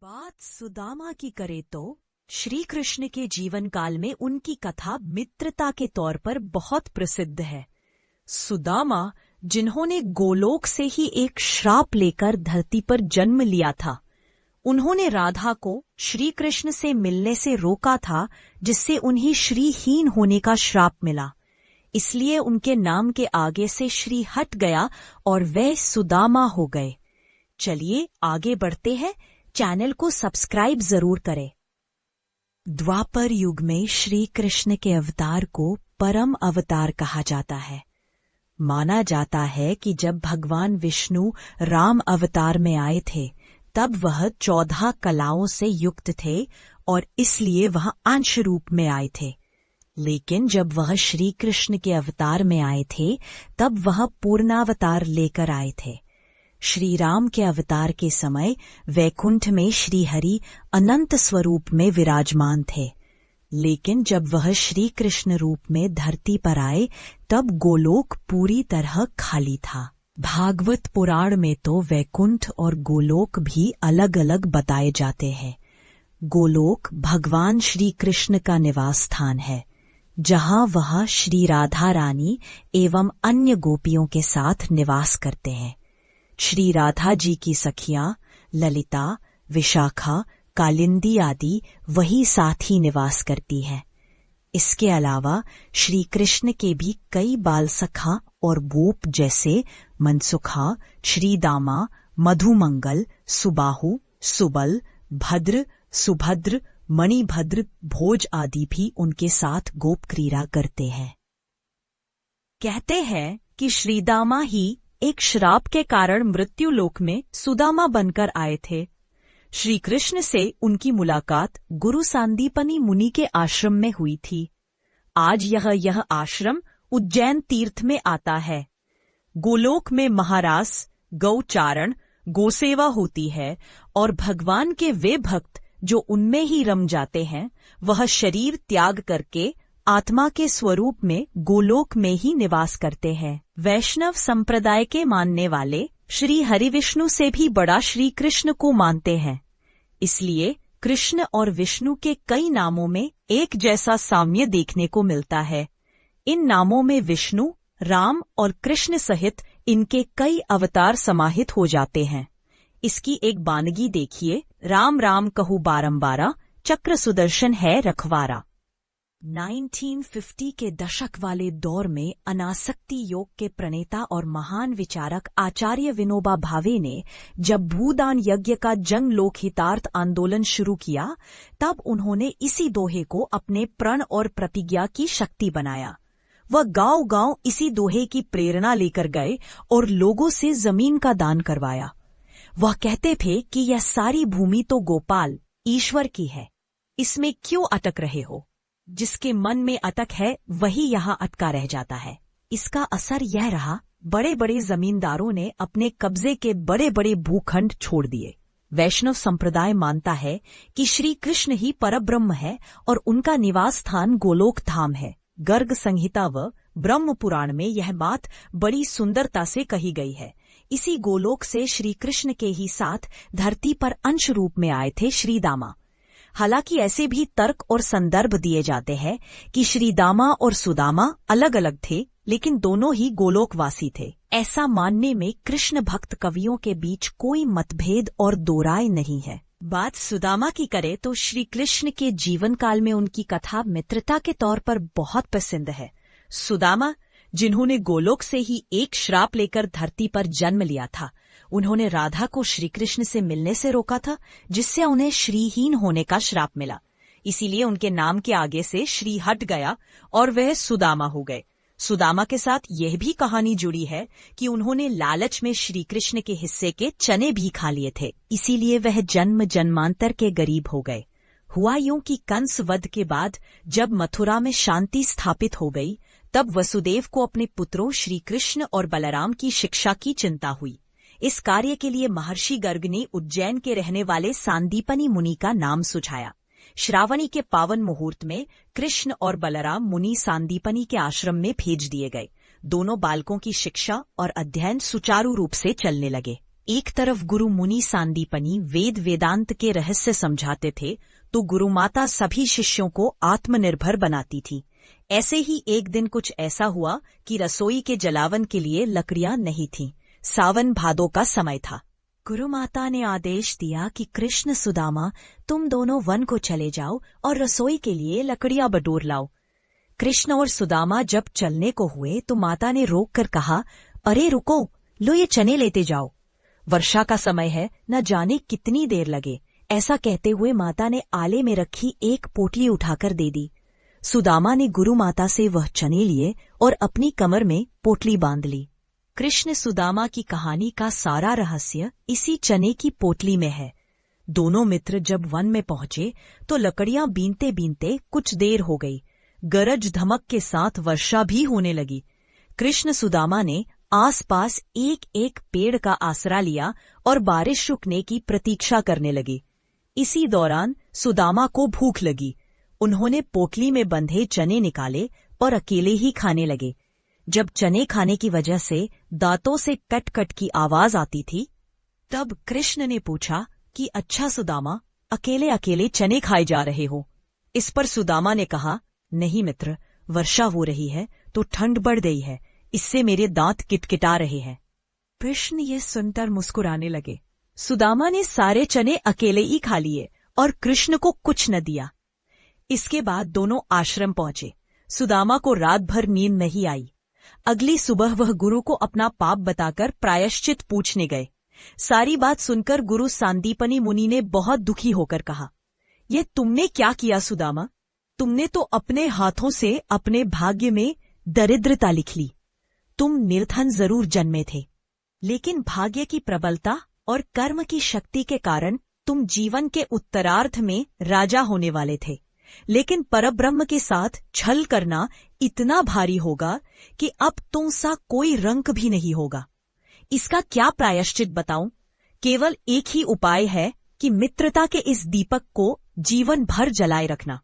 बात सुदामा की करे तो श्री कृष्ण के जीवन काल में उनकी कथा मित्रता के तौर पर बहुत प्रसिद्ध है। सुदामा, जिन्होंने गोलोक से ही एक श्राप लेकर धरती पर जन्म लिया था, उन्होंने राधा को श्री कृष्ण से मिलने से रोका था, जिससे उन्हें श्रीहीन होने का श्राप मिला। इसलिए उनके नाम के आगे से श्री हट गया और वे सुदामा हो गए। चलिए आगे बढ़ते हैं। चैनल को सब्सक्राइब जरूर करें। द्वापर युग में श्री कृष्ण के अवतार को परम अवतार कहा जाता है। माना जाता है कि जब भगवान विष्णु राम अवतार में आए थे, तब वह 14 कलाओं से युक्त थे और इसलिए वह अंश रूप में आए थे। लेकिन जब वह श्री कृष्ण के अवतार में आए थे, तब वह पूर्णावतार लेकर आए थे। श्री राम के अवतार के समय वैकुंठ में श्री हरि अनंत स्वरूप में विराजमान थे। लेकिन जब वह श्री कृष्ण रूप में धरती पर आए, तब गोलोक पूरी तरह खाली था। भागवत पुराण में तो वैकुंठ और गोलोक भी अलग अलग बताए जाते हैं। गोलोक भगवान श्री कृष्ण का निवास स्थान है, जहां वह श्री राधा रानी एवं अन्य गोपियों के साथ निवास करते हैं। श्री राधा जी की सखियां ललिता, विशाखा, कालिंदी आदि वही साथ ही निवास करती हैं। इसके अलावा श्री कृष्ण के भी कई बाल सखा और गोप जैसे मनसुखा, श्रीदामा, मधुमंगल, सुबाहु, सुबल, भद्र, सुभद्र, मणिभद्र, भोज आदि भी उनके साथ गोप क्रीड़ा करते हैं। कहते हैं कि श्रीदामा ही एक श्राप के कारण मृत्यु लोक में सुदामा बनकर आए थे। श्री कृष्ण से उनकी मुलाकात गुरु सांदीपनी मुनि के आश्रम में हुई थी। आज यह आश्रम उज्जैन तीर्थ में आता है। गोलोक में महारास, गौचारण, गोसेवा होती है और भगवान के वे भक्त जो उनमें ही रम जाते हैं, वह शरीर त्याग करके आत्मा के स्वरूप में गोलोक में ही निवास करते हैं। वैष्णव संप्रदाय के मानने वाले श्री हरिविष्णु से भी बड़ा श्री कृष्ण को मानते हैं। इसलिए कृष्ण और विष्णु के कई नामों में एक जैसा साम्य देखने को मिलता है। इन नामों में विष्णु, राम और कृष्ण सहित इनके कई अवतार समाहित हो जाते हैं। इसकी एक बानगी देखिए। राम राम कहूँ बारंबारा, चक्र सुदर्शन है रखवारा। 1950 के दशक वाले दौर में अनासक्ति योग के प्रणेता और महान विचारक आचार्य विनोबा भावे ने जब भूदान यज्ञ का जन लोकहितार्थ आंदोलन शुरू किया, तब उन्होंने इसी दोहे को अपने प्रण और प्रतिज्ञा की शक्ति बनाया। वह गांव-गांव इसी दोहे की प्रेरणा लेकर गए और लोगों से जमीन का दान करवाया। वह कहते थे कि यह सारी भूमि तो गोपाल ईश्वर की है, इसमें क्यों अटक रहे हो? जिसके मन में अटक है वही यहाँ अटका रह जाता है। इसका असर यह रहा, बड़े बड़े जमींदारों ने अपने कब्जे के बड़े बड़े भूखंड छोड़ दिए। वैष्णव संप्रदाय मानता है कि श्री कृष्ण ही परब्रह्म है और उनका निवास स्थान गोलोक धाम है। गर्ग संहिता व ब्रह्म पुराण में यह बात बड़ी सुंदरता से कही गई है। इसी गोलोक से श्री कृष्ण के ही साथ धरती पर अंश रूप में आए थे श्रीदामा। हालांकि ऐसे भी तर्क और संदर्भ दिए जाते हैं कि श्रीदामा और सुदामा अलग अलग थे, लेकिन दोनों ही गोलोकवासी थे। ऐसा मानने में कृष्ण भक्त कवियों के बीच कोई मतभेद और दो राय नहीं है। बात सुदामा की करे तो श्री कृष्ण के जीवन काल में उनकी कथा मित्रता के तौर पर बहुत प्रसिद्ध है। सुदामा, जिन्होंने गोलोक से ही एक श्राप लेकर धरती पर जन्म लिया था, उन्होंने राधा को श्री कृष्ण से मिलने से रोका था, जिससे उन्हें श्रीहीन होने का श्राप मिला। इसीलिए उनके नाम के आगे से श्री हट गया और वह सुदामा हो गए। सुदामा के साथ यह भी कहानी जुड़ी है कि उन्होंने लालच में श्री कृष्ण के हिस्से के चने भी खा लिए थे, इसीलिए वह जन्म जन्मांतर के गरीब हो गए। हुआ यूं कि कंस वध के बाद जब मथुरा में शांति स्थापित हो गई, तब वसुदेव को अपने पुत्रों श्री कृष्ण और बलराम की शिक्षा की चिंता हुई। इस कार्य के लिए महर्षि गर्ग ने उज्जैन के रहने वाले सांदीपनी मुनि का नाम सुझाया। श्रावणी के पावन मुहूर्त में कृष्ण और बलराम मुनि सांदीपनी के आश्रम में भेज दिए गए। दोनों बालकों की शिक्षा और अध्ययन सुचारू रूप से चलने लगे। एक तरफ गुरु मुनि सांदीपनी वेद वेदांत के रहस्य समझाते थे, तो गुरु माता सभी शिष्यों को आत्मनिर्भर बनाती थी। ऐसे ही एक दिन कुछ ऐसा हुआ कि रसोई के जलावन के लिए लकड़ियां नहीं थीं। सावन भादों का समय था। गुरु माता ने आदेश दिया कि कृष्ण सुदामा, तुम दोनों वन को चले जाओ और रसोई के लिए लकड़ियां बटोर लाओ। कृष्ण और सुदामा जब चलने को हुए तो माता ने रोक कर कहा, अरे रुको, लो ये चने लेते जाओ, वर्षा का समय है, न जाने कितनी देर लगे। ऐसा कहते हुए माता ने आले में रखी एक पोटली उठाकर दे दी। सुदामा ने गुरु माता से वह चने लिए और अपनी कमर में पोटली बांध ली। कृष्ण सुदामा की कहानी का सारा रहस्य इसी चने की पोटली में है। दोनों मित्र जब वन में पहुंचे तो लकड़ियां बीनते बीनते कुछ देर हो गई। गरज धमक के साथ वर्षा भी होने लगी। कृष्ण सुदामा ने आसपास एक एक पेड़ का आसरा लिया और बारिश रुकने की प्रतीक्षा करने लगे। इसी दौरान सुदामा को भूख लगी। उन्होंने पोटली में बंधे चने निकाले और अकेले ही खाने लगे। जब चने खाने की वजह से दांतों से कट कट की आवाज आती थी, तब कृष्ण ने पूछा कि अच्छा सुदामा, अकेले अकेले चने खाए जा रहे हो? इस पर सुदामा ने कहा, नहीं मित्र, वर्षा हो रही है तो ठंड बढ़ गई है, इससे मेरे दांत किटकिटा रहे हैं। कृष्ण ये सुनकर मुस्कुराने लगे। सुदामा ने सारे चने अकेले ही खा लिए और कृष्ण को कुछ न दिया। इसके बाद दोनों आश्रम पहुंचे। सुदामा को रात भर नींद नहीं आई। अगली सुबह वह गुरु को अपना पाप बताकर प्रायश्चित पूछने गए। सारी बात सुनकर गुरु सांदीपनी मुनि ने बहुत दुखी होकर कहा, यह तुमने क्या किया सुदामा? तुमने तो अपने हाथों से अपने भाग्य में दरिद्रता लिख ली। तुम निर्धन जरूर जन्मे थे, लेकिन भाग्य की प्रबलता और कर्म की शक्ति के कारण तुम जीवन के उत्तरार्ध में राजा होने वाले थे। लेकिन परब्रह्म के साथ छल करना इतना भारी होगा कि अब तुम सा कोई रंक भी नहीं होगा। इसका क्या प्रायश्चित बताऊं? केवल एक ही उपाय है कि मित्रता के इस दीपक को जीवन भर जलाए रखना।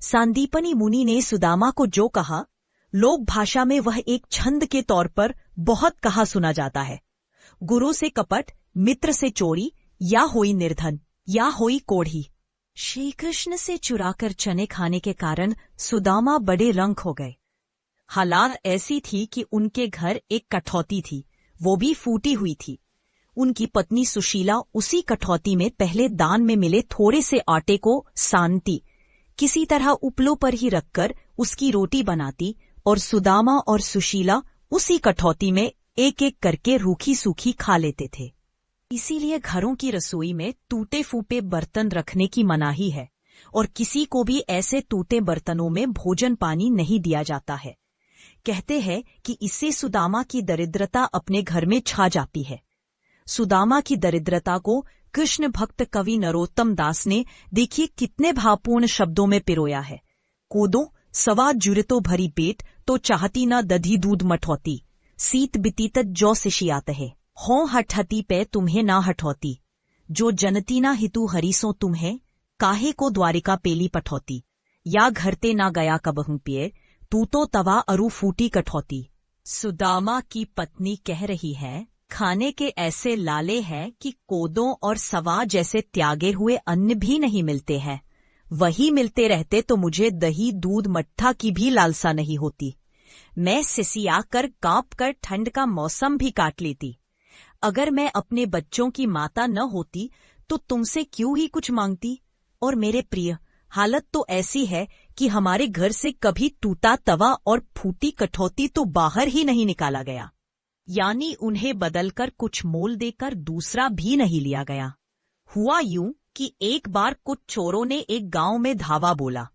सांदीपनी मुनि ने सुदामा को जो कहा, लोक भाषा में वह एक छंद के तौर पर बहुत कहा सुना जाता है। गुरु से कपट, मित्र से चोरी, या होई निर्धन, या होई कोढ़ी। श्री कृष्ण से चुराकर चने खाने के कारण सुदामा बड़े रंक हो गए। हालात ऐसी थी कि उनके घर एक कठौती थी, वो भी फूटी हुई थी। उनकी पत्नी सुशीला उसी कठौती में पहले दान में मिले थोड़े से आटे को सानती, किसी तरह उपलों पर ही रखकर उसकी रोटी बनाती, और सुदामा और सुशीला उसी कठौती में एक एक करके रूखी सूखी खा लेते थे। इसीलिए घरों की रसोई में टूटे फूटे बर्तन रखने की मनाही है और किसी को भी ऐसे टूटे बर्तनों में भोजन पानी नहीं दिया जाता है। कहते हैं कि इससे सुदामा की दरिद्रता अपने घर में छा जाती है। सुदामा की दरिद्रता को कृष्ण भक्त कवि नरोत्तम दास ने देखिए कितने भावपूर्ण शब्दों में पिरोया है। कोदो सवा जुरतो भरी पेट, तो चाहती ना दधी दूध मठौती, सीत बितीतत जौ सिशियात है, हों हठहती पे तुम्हें ना हठौती, जो जनती ना हितु हरीसो तुम्हें, काहे को द्वारिका पेली पठौती, या घरते ना गया कबहू पिए, तू तो तवा अरु फूटी कठौती। सुदामा की पत्नी कह रही है, खाने के ऐसे लाले हैं कि कोदों और सवा जैसे त्यागे हुए अन्न भी नहीं मिलते हैं। वही मिलते रहते तो मुझे दही दूध मट्ठा की भी लालसा नहीं होती। मैं सिसियाकर कांप कर ठंड का मौसम भी काट लेती। अगर मैं अपने बच्चों की माता न होती तो तुमसे क्यों ही कुछ मांगती। और मेरे प्रिय, हालत तो ऐसी है कि हमारे घर से कभी टूटा तवा और फूटी कठौती तो बाहर ही नहीं निकाला गया, यानी उन्हें बदलकर कुछ मोल देकर दूसरा भी नहीं लिया गया। हुआ यूं कि एक बार कुछ चोरों ने एक गांव में धावा बोला।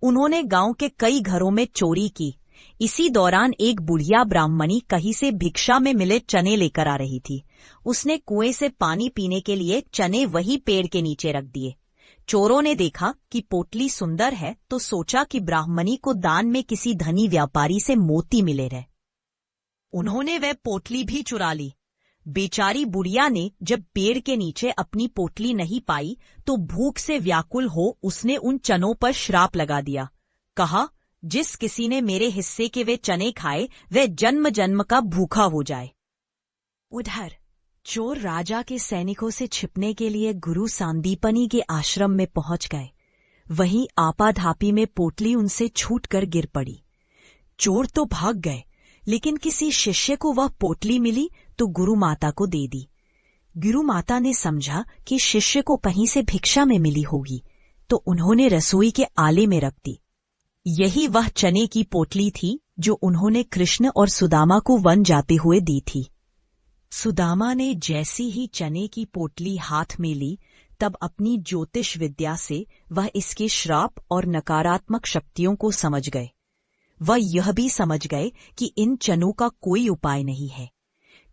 उन्होंने गांव के कई घरों में चोरी की। इसी दौरान एक बुढ़िया ब्राह्मणी कहीं से भिक्षा में मिले चने लेकर आ रही थी। उसने कुएं से पानी पीने के लिए चने वही पेड़ के नीचे रख दिए। चोरों ने देखा कि पोटली सुंदर है तो सोचा कि ब्राह्मणी को दान में किसी धनी व्यापारी से मोती मिले रहे। उन्होंने वह पोटली भी चुरा ली। बेचारी बुढ़िया ने जब पेड़ के नीचे अपनी पोटली नहीं पाई तो भूख से व्याकुल हो उसने उन चनों पर श्राप लगा दिया। कहा, जिस किसी ने मेरे हिस्से के वे चने खाए वह जन्म जन्म का भूखा हो जाए। उधर चोर राजा के सैनिकों से छिपने के लिए गुरु सांदीपनी के आश्रम में पहुंच गए। वहीं आपाधापी में पोटली उनसे छूटकर गिर पड़ी। चोर तो भाग गए, लेकिन किसी शिष्य को वह पोटली मिली तो गुरु माता को दे दी। गुरु माता ने समझा कि शिष्य को कहीं से भिक्षा में मिली होगी, तो उन्होंने रसोई के आले में रख दी। यही वह चने की पोटली थी जो उन्होंने कृष्ण और सुदामा को वन जाते हुए दी थी। सुदामा ने जैसी ही चने की पोटली हाथ में ली, तब अपनी ज्योतिष विद्या से वह इसके श्राप और नकारात्मक शक्तियों को समझ गए। वह यह भी समझ गए कि इन चनों का कोई उपाय नहीं है,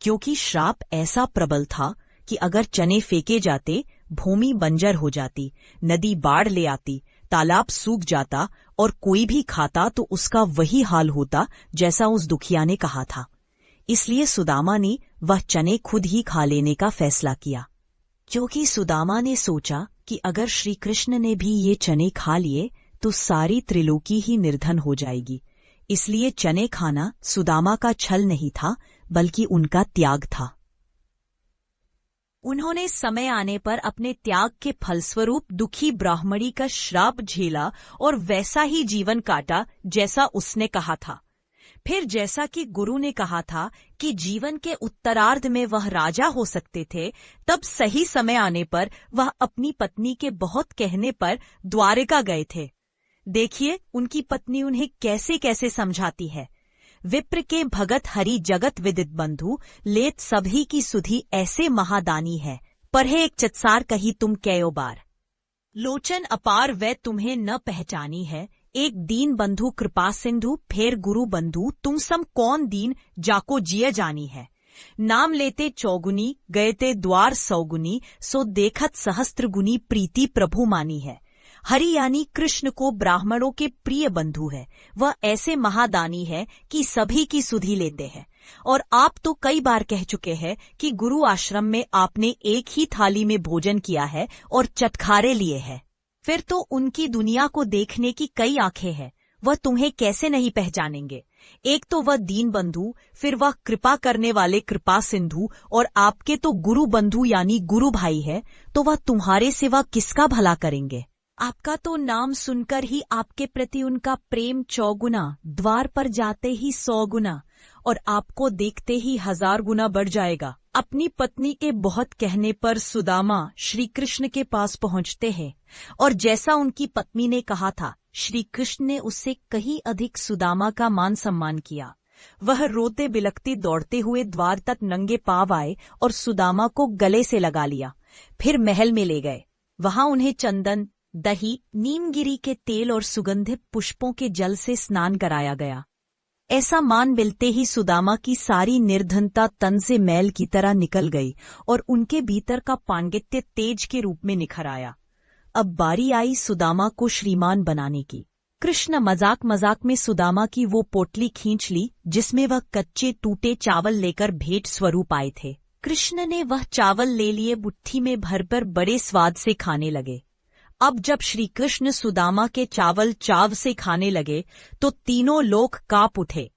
क्योंकि श्राप ऐसा प्रबल था कि अगर चने फेंके जाते, भूमि बंजर हो जाती, नदी बाढ़ ले आती, तालाब सूख जाता और कोई भी खाता तो उसका वही हाल होता जैसा उस दुखिया ने कहा था। इसलिए सुदामा ने वह चने खुद ही खा लेने का फैसला किया, क्योंकि सुदामा ने सोचा कि अगर श्री कृष्ण ने भी ये चने खा लिए तो सारी त्रिलोकी ही निर्धन हो जाएगी। इसलिए चने खाना सुदामा का छल नहीं था, बल्कि उनका त्याग था। उन्होंने समय आने पर अपने त्याग के फलस्वरूप दुखी ब्राह्मणी का श्राप झेला और वैसा ही जीवन काटा जैसा उसने कहा था। फिर जैसा कि गुरु ने कहा था कि जीवन के उत्तरार्ध में वह राजा हो सकते थे, तब सही समय आने पर वह अपनी पत्नी के बहुत कहने पर द्वारिका गए थे। देखिए उनकी पत्नी उन्हें कैसे कैसे समझाती है। विप्र के भगत हरि जगत विदित बंधु, लेत सभी की सुधी ऐसे महादानी है, पढ़े एक चतसार कही तुम कयो बार। लोचन अपार वै तुम्हें न पहचानी है, एक दीन बंधु कृपा सिंधु, फेर गुरु बंधु तुम सम कौन दीन, जाको जिय जानी है। नाम लेते चौगुनी, गए ते द्वार सौगुनी, सो देखत सहस्त्र गुनी, प्रीति प्रभु मानी है। हरि यानी कृष्ण को ब्राह्मणों के प्रिय बंधु है। वह ऐसे महादानी है कि सभी की सुधि लेते हैं। और आप तो कई बार कह चुके हैं कि गुरु आश्रम में आपने एक ही थाली में भोजन किया है और चटखारे लिए हैं। फिर तो उनकी दुनिया को देखने की कई आंखें हैं, वह तुम्हें कैसे नहीं पहचानेंगे। एक तो वह दीन बंधु, फिर वह कृपा करने वाले कृपा सिंधु, और आपके तो गुरु बंधु यानी गुरु भाई है, तो वह तुम्हारे सिवा किसका भला करेंगे। आपका तो नाम सुनकर ही आपके प्रति उनका प्रेम 100 गुना, द्वार पर जाते ही 100 गुना, और आपको देखते ही 1000 गुना बढ़ जाएगा। अपनी पत्नी के बहुत कहने पर सुदामा श्री कृष्ण के पास पहुंचते हैं, और जैसा उनकी पत्नी ने कहा था, श्री कृष्ण ने उससे कहीं अधिक सुदामा का मान सम्मान किया। वह रोते बिलखते दौड़ते हुए द्वार तक नंगे पांव आए और सुदामा को गले से लगा लिया। फिर महल में ले गए। वहां उन्हें चंदन, दही, नीमगिरी के तेल और सुगंधित पुष्पों के जल से स्नान कराया गया। ऐसा मान मिलते ही सुदामा की सारी निर्धनता तन से मैल की तरह निकल गई और उनके भीतर का पांडित्य तेज के रूप में निखर आया। अब बारी आई सुदामा को श्रीमान बनाने की। कृष्ण मजाक मजाक में सुदामा की वो पोटली खींच ली जिसमें वह कच्चे टूटे चावल लेकर भेंट स्वरूप आए थे। कृष्ण ने वह चावल ले लिए, मुट्ठी में भरकर बड़े स्वाद से खाने लगे। अब जब श्री कृष्ण सुदामा के चावल चाव से खाने लगे तो तीनों लोग कांप उठे।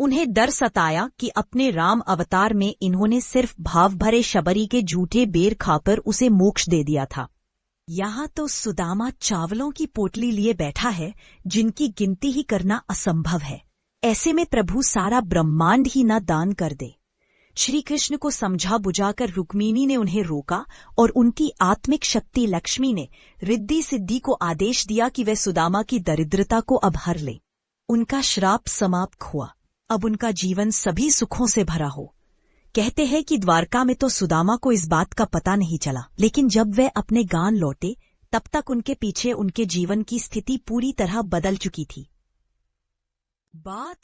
उन्हें डर सताया कि अपने राम अवतार में इन्होंने सिर्फ भाव भरे शबरी के झूठे बेर खाकर उसे मोक्ष दे दिया था। यहाँ तो सुदामा चावलों की पोटली लिए बैठा है जिनकी गिनती ही करना असंभव है। ऐसे में प्रभु सारा ब्रह्मांड ही न दान कर दे। श्री कृष्ण को समझा बुझाकर रुक्मिणी ने उन्हें रोका और उनकी आत्मिक शक्ति लक्ष्मी ने रिद्धि सिद्धि को आदेश दिया कि वे सुदामा की दरिद्रता को अब हर ले। उनका श्राप समाप्त हुआ। अब उनका जीवन सभी सुखों से भरा हो। कहते हैं कि द्वारका में तो सुदामा को इस बात का पता नहीं चला, लेकिन जब वे अपने गांव लौटे तब तक उनके पीछे उनके जीवन की स्थिति पूरी तरह बदल चुकी थी। बात